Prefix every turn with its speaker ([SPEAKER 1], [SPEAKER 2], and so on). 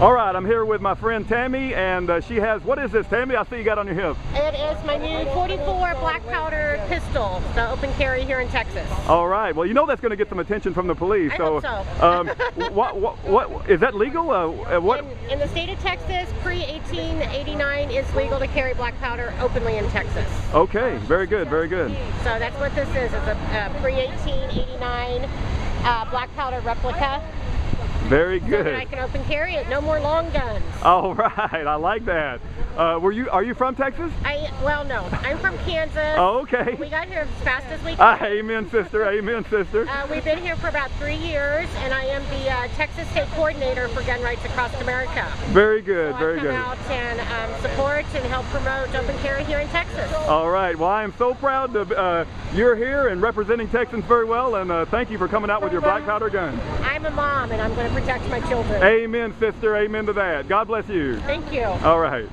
[SPEAKER 1] All right, I'm here with my friend Tammy, and she has, what is this, Tammy? I see you got on your hip.
[SPEAKER 2] It is my new 44 black powder pistol, the open carry here in Texas.
[SPEAKER 1] All right, well, you know that's going to get some attention from the police.
[SPEAKER 2] I hope so.
[SPEAKER 1] What is that legal? What?
[SPEAKER 2] In the state of Texas, pre-1889, it's legal to carry black powder openly in Texas.
[SPEAKER 1] Okay, very good, very good.
[SPEAKER 2] So that's what this is. It's a pre-1889 black powder replica.
[SPEAKER 1] Very good.
[SPEAKER 2] So that I can open carry it. No more long guns.
[SPEAKER 1] All right, I like that. Are you from Texas?
[SPEAKER 2] Well, no. I'm from Kansas.
[SPEAKER 1] Oh, okay.
[SPEAKER 2] We got here as fast as we could.
[SPEAKER 1] Amen, sister. Amen, sister.
[SPEAKER 2] We've been here for about 3 years, and I am the Texas State Coordinator for Gun Rights Across America.
[SPEAKER 1] Very good,
[SPEAKER 2] so
[SPEAKER 1] very good.
[SPEAKER 2] I come out and support and help promote open carry here in Texas.
[SPEAKER 1] All right. Well, I am so proud that you're here and representing Texans very well, and thank you for coming out with your black powder gun.
[SPEAKER 2] I'm a mom, and I'm going to protect my children.
[SPEAKER 1] Amen, sister. Amen to that. God bless you.
[SPEAKER 2] Thank you.
[SPEAKER 1] All right.